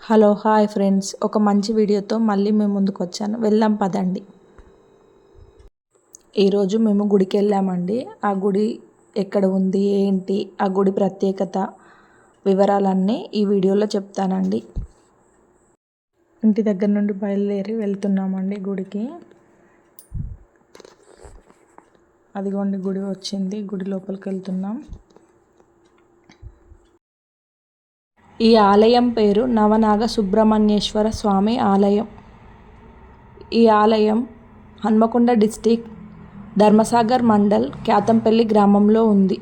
Hello hi friends, ఒక మంచి వీడియోతో మళ్ళీ మేము ముందుకు వచ్చాను. వెళ్దాం పదండి. ఈరోజు మేము గుడికి వెళ్ళామండి. ఆ గుడి ఎక్కడ ఉంది, ఏంటి, ఆ గుడి ప్రత్యేకత వివరాలన్నీ ఈ వీడియోలో చెప్తానండి. ఇంటి దగ్గర నుండి బయలుదేరి వెళ్తున్నామండి గుడికి. అదిగోండి గుడి వచ్చింది. గుడి లోపలికి వెళ్తున్నాం. ఈ ఆలయం పేరు నవనాగ సుబ్రహ్మణ్యేశ్వర స్వామి ఆలయం. ఈ ఆలయం హన్మకొండ డిస్టిక్ ధర్మసాగర్ మండల్ క్యాతంపల్లి గ్రామంలో ఉంది.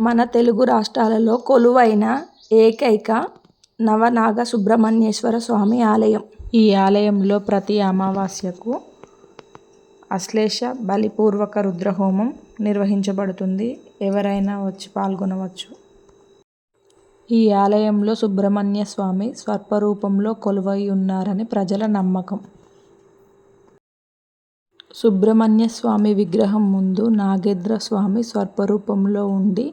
మన తెలుగు రాష్ట్రాలలో కొలువైన ఏకైక నవనాగ సుబ్రహ్మణ్యేశ్వర స్వామి ఆలయం. ఈ ఆలయంలో ప్రతి అమావాస్యకు అశ్లేష బలిపూర్వక రుద్రహోమం నిర్వహించబడుతుంది. ఎవరైనా వచ్చి పాల్గొనవచ్చు. ఈ ఆలయంలో సుబ్రహ్మణ్య స్వామి స్వర్పరూపంలో కొలువై ఉన్నారని ప్రజల నమ్మకం. సుబ్రహ్మణ్య స్వామి విగ్రహం ముందు నాగేంద్ర స్వామి స్వర్పరూపంలో ఉండి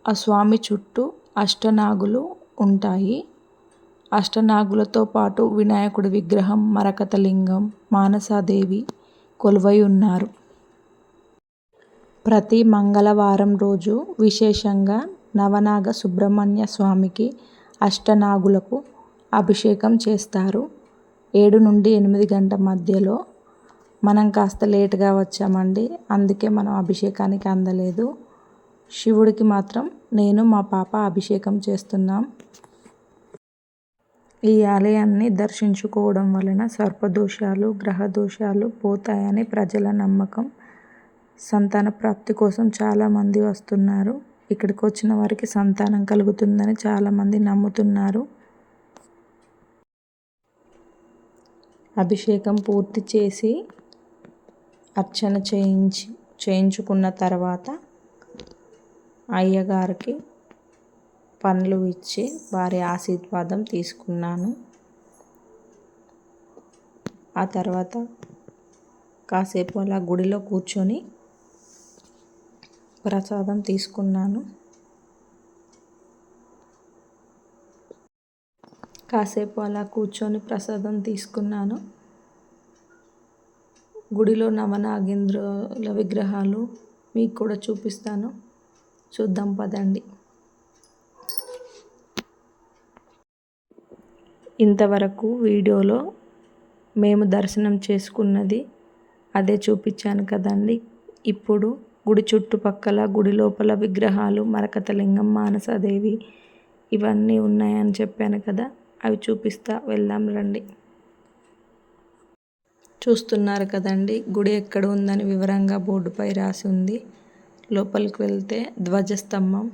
ఆ స్వామి చుట్టూ అష్టనాగులు ఉంటాయి. అష్టనాగులతో పాటు వినాయకుడి విగ్రహం, మరకతలింగం, మానసాదేవి కొలువై ఉన్నారు. ప్రతి మంగళవారం రోజు విశేషంగా నవనాగ సుబ్రహ్మణ్య స్వామికి అష్టనాగులకు అభిషేకం చేస్తారు. 7 నుండి 8 గంటల మధ్యలో. మనం కాస్త లేటుగా వచ్చామండి, అందుకే మనం అభిషేకానికి అందలేదు. శివుడికి మాత్రం నేను మా పాప అభిషేకం చేస్తున్నాం. ఈ ఆలయాన్ని దర్శించుకోవడం వలన సర్పదోషాలు, గ్రహదోషాలు పోతాయని ప్రజల నమ్మకం. సంతాన ప్రాప్తి కోసం చాలామంది వస్తున్నారు. ఇక్కడికి వచ్చిన వారికి సంతానం కలుగుతుందని చాలామంది నమ్ముతున్నారు. అభిషేకం పూర్తి చేసి అర్చన చేయించుకున్న తర్వాత అయ్యగారికి పండ్లు ఇచ్చి వారి ఆశీర్వాదం తీసుకున్నాను. ఆ తర్వాత కాసేపు అలా గుడిలో కూర్చొని ప్రసాదం తీసుకున్నాను. కాసేపు అలా కూర్చొని ప్రసాదం తీసుకున్నాను. గుడిలో నవనాగేంద్రుల విగ్రహాలు మీకు కూడా చూపిస్తాను. చూద్దాం పదండి. ఇంతవరకు వీడియోలో మేము దర్శనం చేసుకున్నది అదే చూపించాను కదండి. ఇప్పుడు గుడి చుట్టుపక్కల, గుడి లోపల విగ్రహాలు, మరకతలింగం, మానసాదేవి ఇవన్నీ ఉన్నాయని చెప్పాను కదా, అవి చూపిస్తా. వెళ్దాం రండి. చూస్తున్నారు కదండి, గుడి ఎక్కడ ఉందని వివరంగా బోర్డుపై రాసి ఉంది. లోపలికి వెళ్తే ధ్వజస్తంభం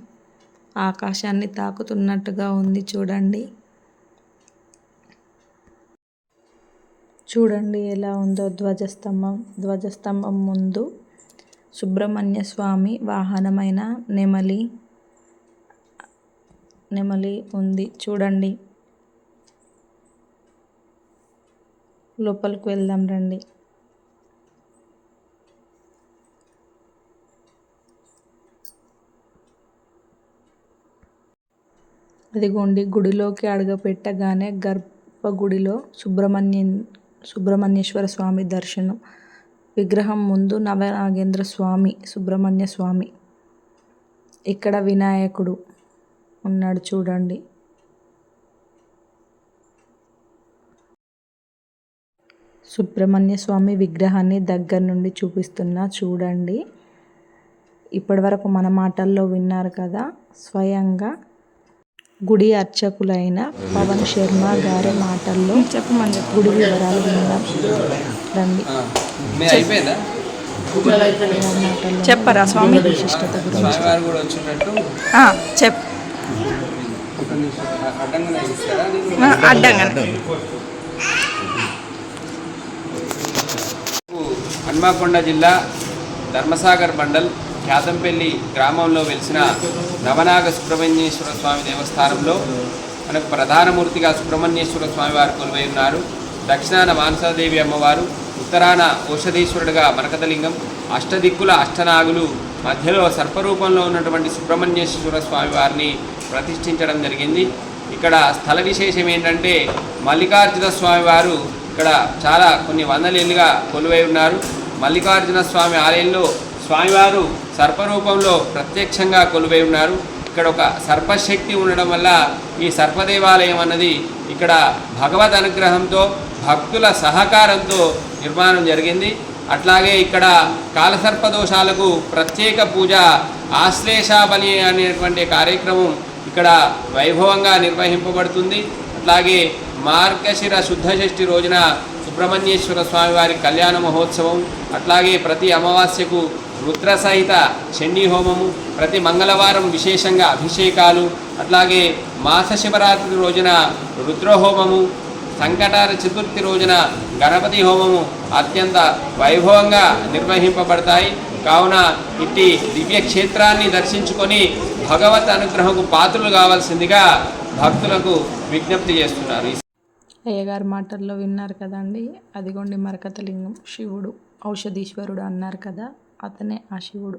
ఆకాశాన్ని తాకుతున్నట్టుగా ఉంది. చూడండి ఎలా ఉందో ధ్వజస్తంభం. ధ్వజస్తంభం ముందు సుబ్రహ్మణ్య స్వామి వాహనమైన నెమలి ఉంది. చూడండి. లోపలికి వెళ్దాం రండి. అదిగోండి, గుడిలోకి అడుగుపెట్టగానే గర్భగుడిలో సుబ్రహ్మణ్యేశ్వర స్వామి దర్శనం. విగ్రహం ముందు నవనాగేంద్ర స్వామి, సుబ్రహ్మణ్య స్వామి. ఇక్కడ వినాయకుడు ఉన్నాడు చూడండి. సుబ్రహ్మణ్య స్వామి విగ్రహాన్ని దగ్గర నుండి చూపిస్తున్నా చూడండి. ఇప్పటి వరకు మన మాటల్లో విన్నారు కదా, స్వయంగా గుడి అర్చకులైన పవన్ శర్మ గారి మాటల్లో గుడి వివరాలు విందాం రండి. చెప్పరా స్వామి విశిష్టత గురించి? హన్మకొండ జిల్లా ధర్మసాగర్ మండల్ క్యాతంపల్లి గ్రామంలో వెలిసిన నవనాగ సుబ్రహ్మణ్యేశ్వర స్వామి దేవస్థానంలో మనకు ప్రధానమూర్తిగా సుబ్రహ్మణ్యేశ్వర స్వామి వారు కొలువై ఉన్నారు. దక్షిణాన మానసాదేవి అమ్మవారు, ఉత్తరాన ఓషధీశ్వరుడుగా మరకతలింగం, అష్టదిక్కుల అష్టనాగులు, మధ్యలో సర్పరూపంలో ఉన్నటువంటి సుబ్రహ్మణ్యేశ్వర స్వామి వారిని ప్రతిష్ఠించడం జరిగింది. ఇక్కడ స్థల విశేషం ఏంటంటే మల్లికార్జున స్వామి వారు ఇక్కడ చాలా కొన్ని వందల ఏళ్ళుగా కొలువై ఉన్నారు. మల్లికార్జున స్వామి ఆలయంలో స్వామివారు సర్పరూపంలో ప్రత్యక్షంగా కొలువై ఉన్నారు. ఇక్కడ ఒక సర్పశక్తి ఉండడం వల్ల ఈ సర్పదేవాలయం అన్నది ఇక్కడ భగవద్ అనుగ్రహంతో భక్తుల సహకారంతో నిర్మాణం జరిగింది. అట్లాగే ఇక్కడ కాలసర్పదోషాలకు ప్రత్యేక పూజ ఆశ్లేషాబలి అనేటువంటి కార్యక్రమం ఇక్కడ వైభవంగా నిర్వహింపబడుతుంది. అట్లాగే మార్గశిర శుద్ధ షష్ఠి రోజున సుబ్రహ్మణ్యేశ్వర స్వామి వారి కళ్యాణ మహోత్సవం, అట్లాగే ప్రతి అమావాస్యకు రుద్ర సహిత చండీ హోమము, ప్రతి మంగళవారం విశేషంగా అభిషేకాలు, అట్లాగే మాస శివరాత్రి రోజున రుద్రహోమము, సంకటార చతుర్థి రోజున గణపతి హోమము అత్యంత వైభవంగా నిర్వహింపబడతాయి. కావున ఇట్టి దివ్యక్షేత్రాన్ని దర్శించుకొని భగవత్ అనుగ్రహకు పాత్రలు కావాల్సిందిగా భక్తులకు విజ్ఞప్తి చేస్తున్నారు. అయ్యగారి మాటల్లో విన్నారు కదండి. అదిగోండి మరకతలింగం, శివుడు ఔషధీశ్వరుడు అన్నారు కదా, అతనే ఆ శివుడు.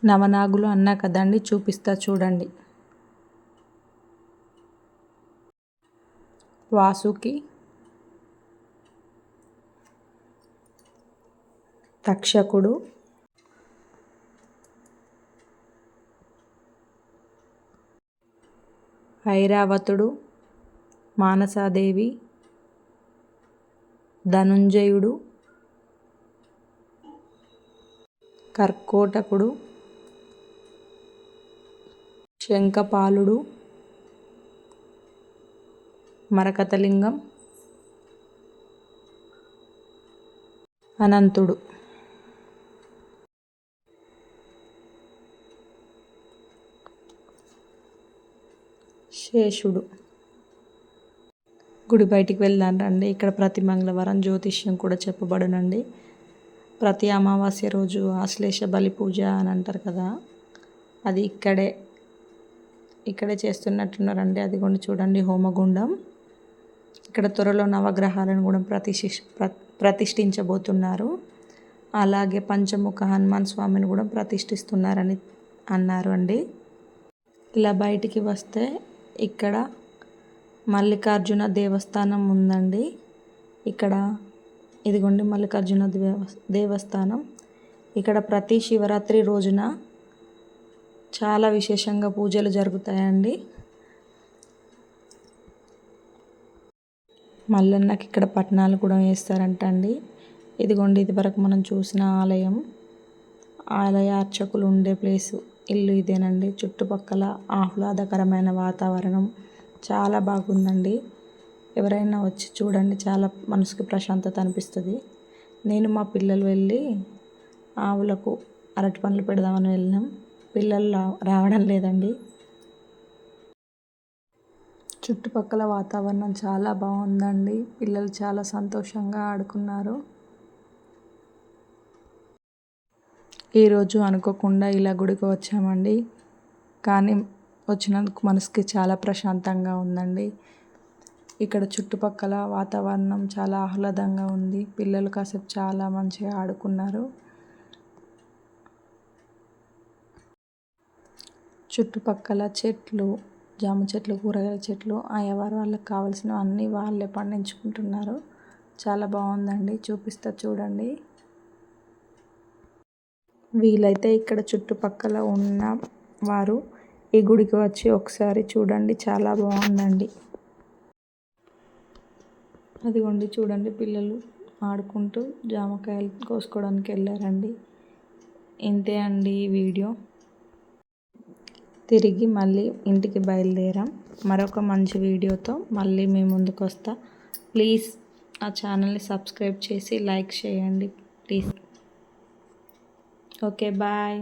నవనాగులు అన్నా కదండి, చూపిస్తా చూడండి. వాసుకి, తక్షకుడు, ఐరావతుడు, మానసాదేవి, ధనుంజయుడు, కర్కోటకుడు, శంఖపాలుడు, మరకతలింగం, అనంతుడు. శేషుడు. గుడి బయటికి వెళ్దానండి. ఇక్కడ ప్రతి మంగళవారం జ్యోతిష్యం కూడా చెప్పబడునండి. ప్రతి అమావాస్య రోజు ఆశ్లేష బలి పూజ అని అంటారు కదా, అది ఇక్కడే చేస్తున్నట్టున్నారండి. అది కూడా చూడండి హోమగుండం. ఇక్కడ త్వరలో నవగ్రహాలను కూడా ప్రతిష్ఠించబోతున్నారు. అలాగే పంచముఖ హనుమాన్ స్వామిని కూడా ప్రతిష్ఠిస్తున్నారని అన్నారు అండి. ఇలా బయటికి వస్తే ఇక్కడ మల్లికార్జున దేవస్థానం ఉందండి. ఇక్కడ ఇదిగోండి మల్లికార్జున దేవస్థానం. ఇక్కడ ప్రతి శివరాత్రి రోజున చాలా విశేషంగా పూజలు జరుగుతాయండి. మల్లన్నకి ఇక్కడ పట్నాలు కూడా వేస్తారంట అండి. ఇదిగోండి ఇది వరకు మనం చూసిన ఆలయ అర్చకులు ఉండే ప్లేసు, ఇల్లు ఇదేనండి. చుట్టుపక్కల ఆహ్లాదకరమైన వాతావరణం చాలా బాగుందండి. ఎవరైనా వచ్చి చూడండి, చాలా మనసుకి ప్రశాంతత అనిపిస్తుంది. నేను మా పిల్లలు వెళ్ళి ఆవులకు అరటి పండ్లు పెడదామని వెళ్ళినాం. పిల్లలు రావడం లేదండి. చుట్టుపక్కల వాతావరణం చాలా బాగుందండి. పిల్లలు చాలా సంతోషంగా ఆడుకున్నారు. ఈరోజు అనుకోకుండా ఇలా గుడికి వచ్చామండి, కానీ వచ్చినందుకు మనసుకి చాలా ప్రశాంతంగా ఉందండి. ఇక్కడ చుట్టుపక్కల వాతావరణం చాలా ఆహ్లాదంగా ఉంది. పిల్లలు కాసేపు చాలా మంచిగా ఆడుకున్నారు. చుట్టుపక్కల చెట్లు, జామ చెట్లు, కూరగాయల చెట్లు, అయ్యవారు వాళ్ళకి కావాల్సినవి అన్నీ వాళ్ళే పండించుకుంటున్నారు. చాలా బాగుందండి. చూపిస్తా చూడండి. వీలైతే ఇక్కడ చుట్టుపక్కల ఉన్న వారు ఈ గుడికి వచ్చి ఒకసారి చూడండి, చాలా బాగుందండి. అదిగోండి చూడండి, పిల్లలు ఆడుకుంటూ జామకాయలు కోసుకోవడానికి వెళ్ళారండి. ఇంతే అండి ఈ వీడియో. తిరిగి మళ్ళీ ఇంటికి బయలుదేరాం. మరొక మంచి వీడియోతో మళ్ళీ మీ ముందుకు వస్తా. ప్లీజ్ ఆ ఛానల్ని సబ్స్క్రైబ్ చేసి లైక్ చేయండి ప్లీజ్. Okay, bye.